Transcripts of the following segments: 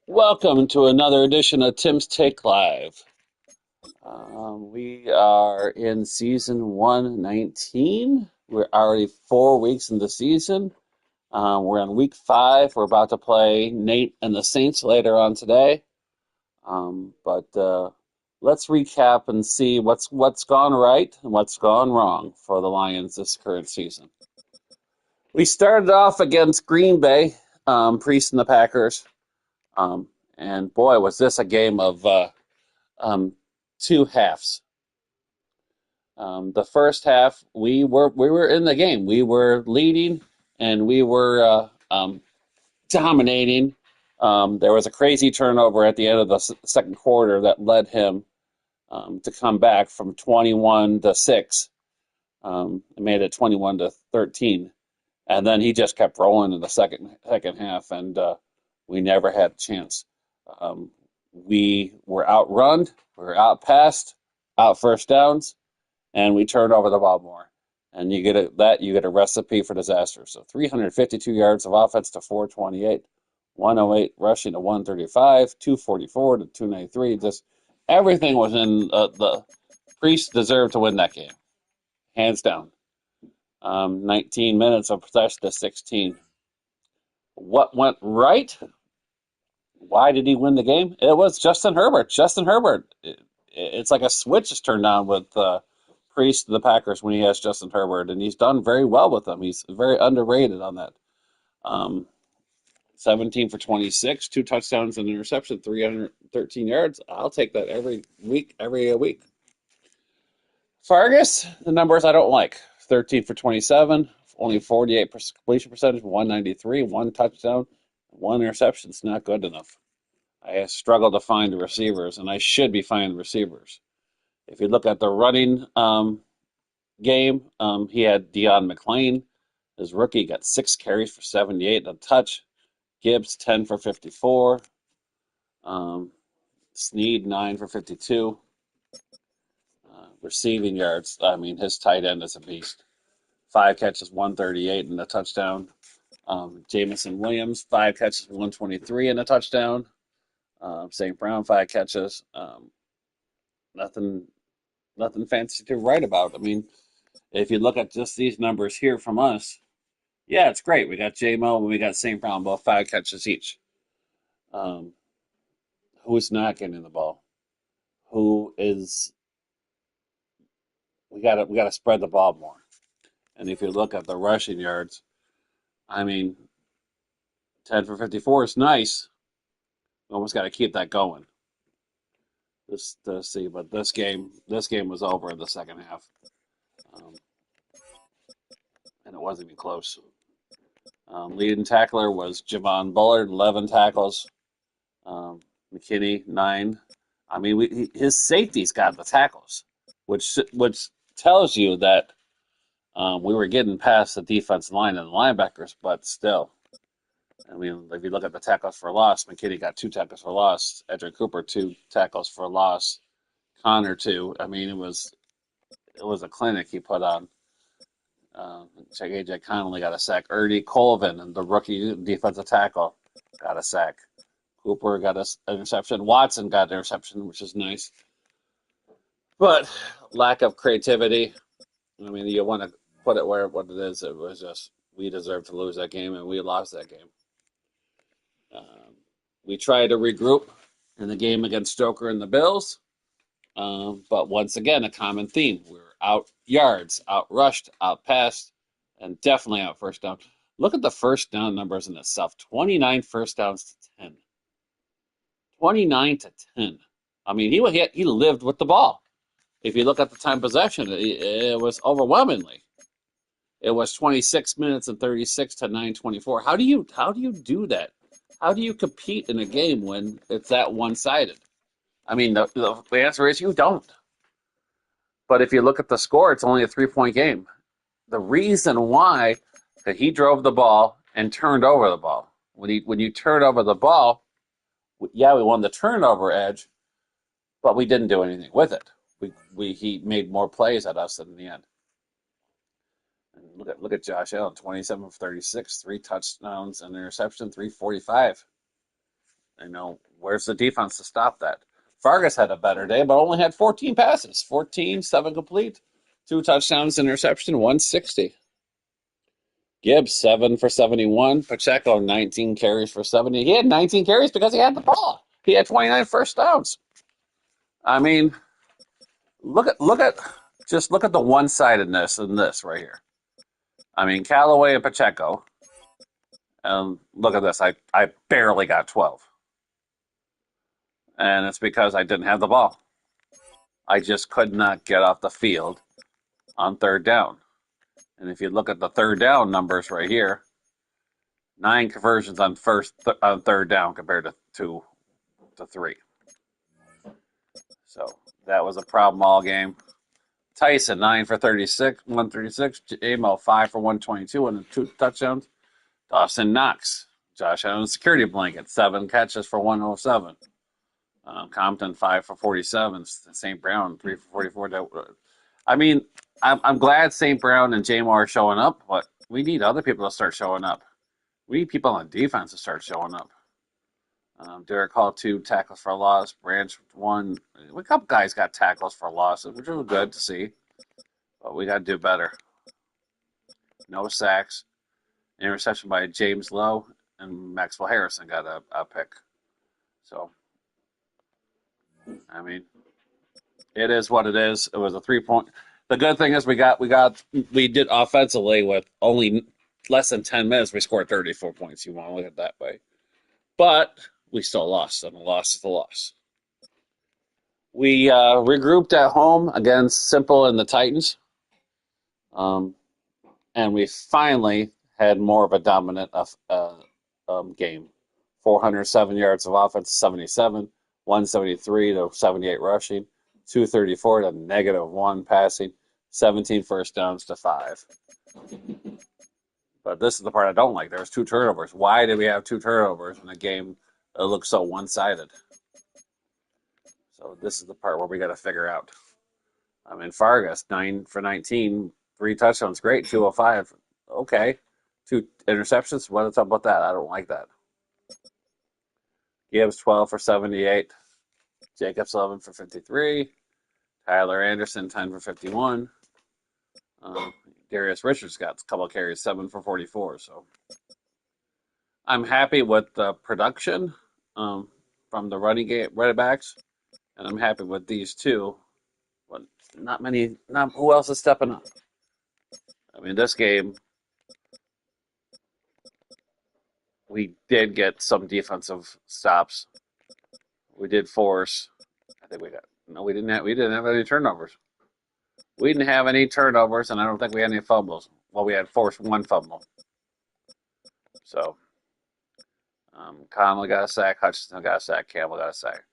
Welcome to another edition of Tim's Take Live. We are in season 119. We're already 4 weeks into the season. We're on week 5. We're about to play Nate and the Saints later on today. But let's recap and see what's gone right and what's gone wrong for the Lions this current season. We started off against Green Bay, Priest and the Packers. And boy, was this a game of two halves. The first half, we were in the game. We were leading, and we were dominating. There was a crazy turnover at the end of the second quarter that led him to come back from 21-6. It made it 21-13, and then he just kept rolling in the second half, and we never had a chance. We were outrun, we were outpassed, out first downs, and we turned over the ball more. And you get a recipe for disaster. So 352 yards of offense to 428, 108 rushing to 135, 244 to 293. Just everything was in the Priest deserved to win that game, hands down. 19 minutes of possession to 16. What went right? Why did he win the game? It was Justin Herbert. Justin Herbert. It's like a switch is turned on with Priest of the Packers when he has Justin Herbert, and he's done very well with them. He's very underrated on that. 17 for 26, 2 touchdowns and an interception, 313 yards. I'll take that every week. Fargus, the numbers I don't like. 13 for 27, only 48% completion percentage, 193, 1 touchdown, 1 interception. It's not good enough. I struggle to find the receivers, and I should be finding receivers. If you look at the running game, he had Deion McClain. His rookie got 6 carries for 78 and a touch. Gibbs, 10 for 54. Snead, 9 for 52. Receiving yards, I mean, his tight end is a beast. 5 catches, 138 and a touchdown. Jamison Williams, 5 catches, 123 and a touchdown. St. Brown, 5 catches. Nothing fancy to write about. I mean, if you look at just these numbers here from us, yeah, it's great. We got J-Mo and we got St. Brown, both 5 catches each. Who's not getting the ball? Who is? We gotta spread the ball more. And if you look at the rushing yards, I mean, 10 for 54 is nice. We almost got to keep that going. Just to see, but this game was over in the second half, and it wasn't even close. Leading tackler was Javon Bullard, 11 tackles. McKinney, 9. I mean, his safeties got the tackles, which tells you that we were getting past the defensive line and the linebackers, but still. I mean, if you look at the tackles for loss, McKinney got 2 tackles for loss. Edric Cooper, 2 tackles for loss. Connor, 2. I mean, it was a clinic he put on. A.J. Connolly got a sack. Ernie Colvin, and the rookie defensive tackle, got a sack. Cooper got an interception. Watson got an interception, which is nice. But lack of creativity. I mean, you want to put it what it is. It was just we deserved to lose that game, and we lost that game. We tried to regroup in the game against Stoker and the Bills. But once again, a common theme. We were out yards, out rushed, out passed, and definitely out first down. Look at the first down numbers in itself. 29 first downs to 10. 29 to 10. I mean, he lived with the ball. If you look at the time possession, it was overwhelmingly. It was 26 minutes and 36 to 9:24. How do you do that? How do you compete in a game when it's that one-sided? I mean, the answer is you don't. But if you look at the score, it's only a 3-point game. The reason why, that he drove the ball and turned over the ball. When you turn over the ball, yeah, we won the turnover edge, but we didn't do anything with it. He made more plays at us in the end. And look at Josh Allen, 27 of 36, 3 touchdowns, an interception, 345. Where's the defense to stop that? Vargas had a better day, but only had 14 passes, 14, 7 complete, 2 touchdowns, interception, 160. Gibbs, 7 for 71. Pacheco, 19 carries for 70. He had 19 carries because he had the ball. He had 29 first downs. I mean, look at the one-sidedness in this right here. I mean, Callaway and Pacheco. And look at this. I barely got 12. And it's because I didn't have the ball. I just could not get off the field on third down. And if you look at the third down numbers right here, 9 conversions on third down compared to 3. So that was a problem all game. Tyson, 9 for 36, 136. Amo, 5 for 122 and 2 touchdowns. Dawson Knox, Josh Allen's security blanket, 7 catches for 107. Compton, 5 for 47. St. Brown, 3 for 44. I mean, I'm glad St. Brown and J-Mo are showing up, but we need other people to start showing up. We need people on defense to start showing up. Derek Hall, 2 tackles for loss. Branch, 1. A couple guys got tackles for loss, which was good to see. But we got to do better. No sacks. Interception by James Lowe, and Maxwell Harrison got a pick. So, I mean, it is what it is. It was a 3-point. The good thing is we did offensively with only less than 10 minutes. We scored 34 points. You want to look at it that way. But we still lost, and the loss is the loss. We regrouped at home against Simple and the Titans. And we finally had more of a dominant game. 407 yards of offense, 77, 173 to 78 rushing, 234 to -1 passing, 17 first downs to 5. But this is the part I don't like. There was 2 turnovers. Why did we have 2 turnovers in a game that looked so one-sided? So this is the part where we got to figure out. I mean, Vargas, 9 for 19, 3 touchdowns, great, 205. Okay. 2 interceptions. What's up with that? I don't like that. Gibbs, 12 for 78. Jacobs, 11 for 53. Tyler Anderson, 10 for 51. Darius Richards got a couple of carries, 7 for 44. So I'm happy with the production from the running backs, and I'm happy with these 2. But who else is stepping up? I mean, this game, we did get some defensive stops. We did force. I think we didn't have any turnovers. We didn't have any turnovers, and I don't think we had any fumbles. Well, we had forced 1 fumble. So, Conley got a sack, Hutchinson got a sack, Campbell got a sack.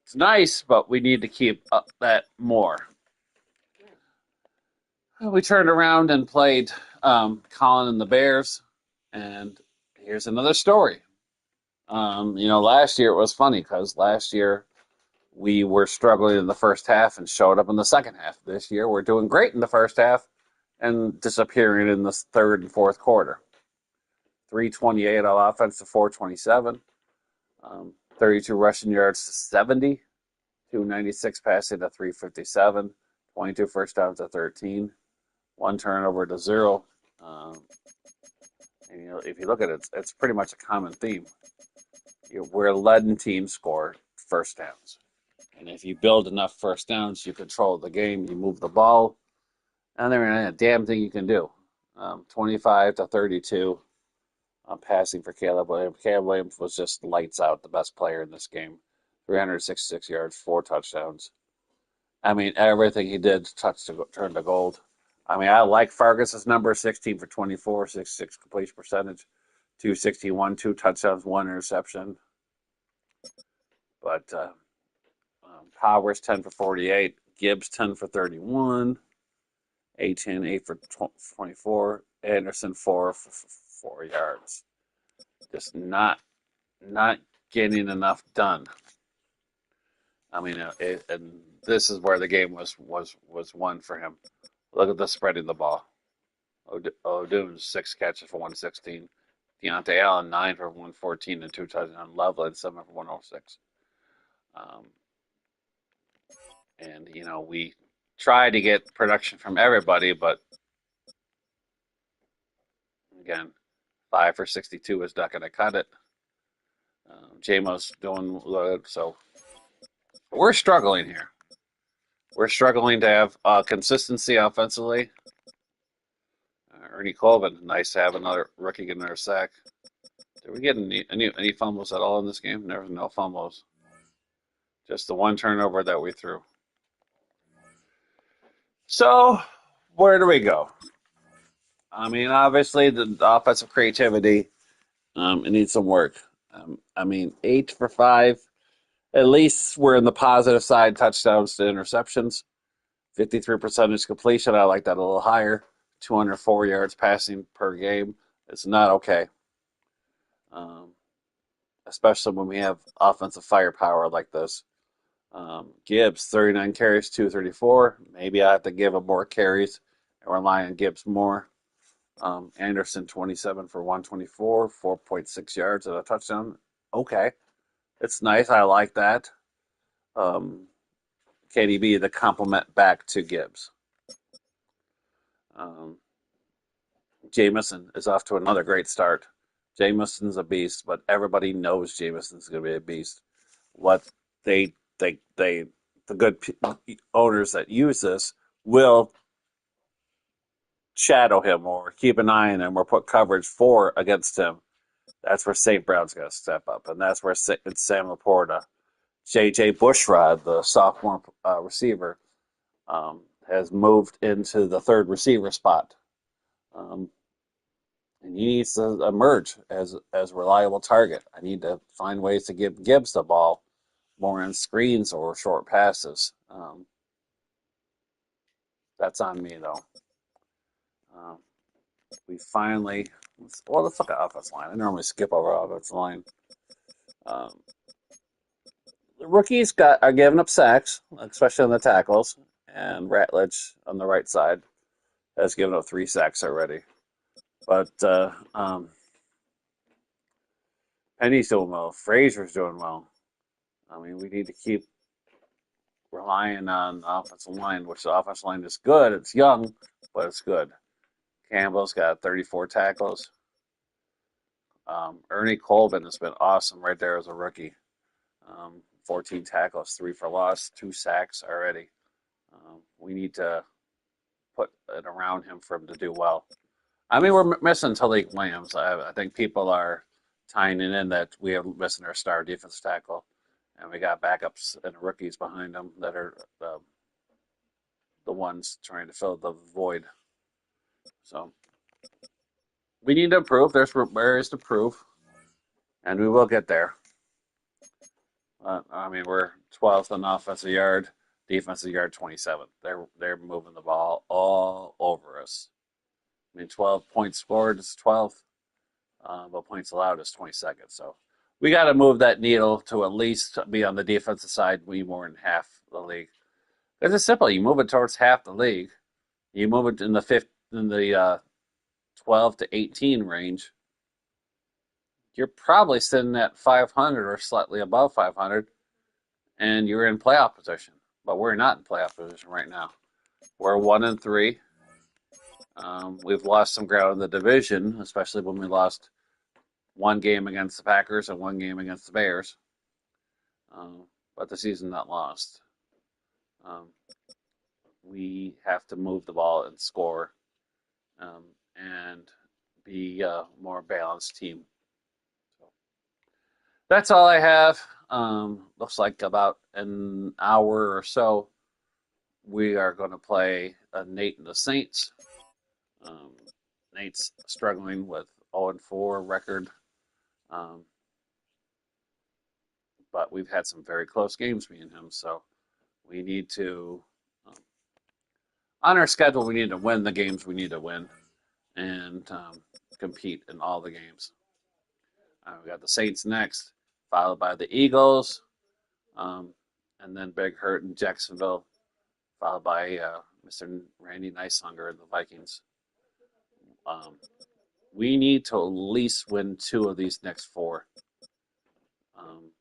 It's nice, but we need to keep up that more. We turned around and played Colin and the Bears, and here's another story. Last year it was funny because last year we were struggling in the first half and showed up in the second half. This year we're doing great in the first half and disappearing in the third and fourth quarter. 328 on offense to 427. 32 rushing yards to 70. 296 passing to 357. 22 first downs to 13. 1 turnover to 0. If you look at it, it's pretty much a common theme. We're letting teams score first downs. And if you build enough first downs, you control the game, you move the ball, and there ain't a damn thing you can do. 25 to 32 passing for Caleb Williams. Caleb Williams was just lights out, the best player in this game. 366 yards, 4 touchdowns. I mean, everything he did turned to gold. I mean, I like Fargus's number, 16 for 24, 66 completion percentage, 261, 2 touchdowns, 1 interception. But Powers, 10 for 48, Gibbs, 10 for 31, A10, 8 for 24, Anderson, 4 for 4 yards. Just not getting enough done. I mean, and this is where the game was won for him. Look at the spreading the ball. O'Doone's 6 catches for 116. Deontay Allen 9 for 114 and 2 touchdowns. Loveland 7 for 106. Um, and we try to get production from everybody, but again, 5 for 62 is not going to cut it. JMO's doing good, so we're struggling here. We're struggling to have consistency offensively. Ernie Colvin, nice to have another rookie get another sack. Did we get any fumbles at all in this game? There was no fumbles. Just the one turnover that we threw. So, where do we go? I mean, obviously, the offensive creativity, it needs some work. I mean, 8 for 5. At least we're in the positive side, touchdowns to interceptions. 53% completion. I like that a little higher. 204 yards passing per game. It's not okay. Um, Especially when we have offensive firepower like this. Gibbs, 39 carries, 234. Maybe I have to give him more carries and rely on Gibbs more. Anderson, 27 for 124, 4.6 yards and a touchdown. Okay. It's nice. I like that. KDB, the compliment back to Gibbs. Um, Jamison is off to another great start. Jamison's a beast, but everybody knows Jamison's going to be a beast. What they the good owners that use this will shadow him or keep an eye on him or put coverage for against him. That's where St. Brown's going to step up, and that's where it's Sam Laporta. J.J. Bushrod, the sophomore receiver, has moved into the third receiver spot. And he needs to emerge as a reliable target. I need to find ways to give Gibbs the ball more on screens or short passes. That's on me, though. Um, we finally, let's look at offensive line. I normally skip over offensive line. Um, the rookies are giving up sacks, especially on the tackles, and Ratledge on the right side has given up 3 sacks already. But Penny's doing well. Frazier's doing well. I mean, we need to keep relying on the offensive line, which the offensive line is good. It's young, but it's good. Campbell's got 34 tackles. Ernie Colvin has been awesome right there as a rookie. 14 tackles, 3 for loss, 2 sacks already. We need to put it around him for him to do well. I mean, we're missing Talik Williams. I think people are tying it in that we are missing our star defensive tackle, and we got backups and rookies behind them that are the ones trying to fill the void. So we need to improve. There's areas to prove, and we will get there. I mean, we're 12th in offensive yard, defensive yard 27th. They're moving the ball all over us. I mean, 12 points scored is 12th, but points allowed is 22nd. So we got to move that needle to at least be on the defensive side. We more than half the league. It's simple. You move it towards half the league. You move it in the 12 to 18 range. You're probably sitting at 500 or slightly above 500, and you're in playoff position. But we're not in playoff position right now. We're 1-3. We've lost some ground in the division, especially when we lost one game against the Packers and one game against the Bears. But the season's not lost. We have to move the ball and score and be a more balanced team. So that's all I have. Looks like about an hour or so, we are going to play Nate and the Saints. Nate's struggling with 0-4 record, but we've had some very close games, me and him. So we need to, on our schedule, we need to win the games we need to win and compete in all the games. We got the Saints next, followed by the Eagles, and then Big Hurt in Jacksonville, followed by Mr. Randy Nicehunger and the Vikings. Um, we need to at least win two of these next four, um,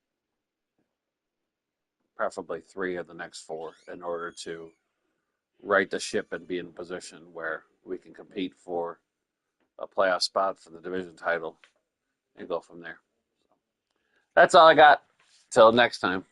preferably three of the next four, in order to right the ship and be in a position where we can compete for a playoff spot for the division title and go from there. That's all I got. Till next time.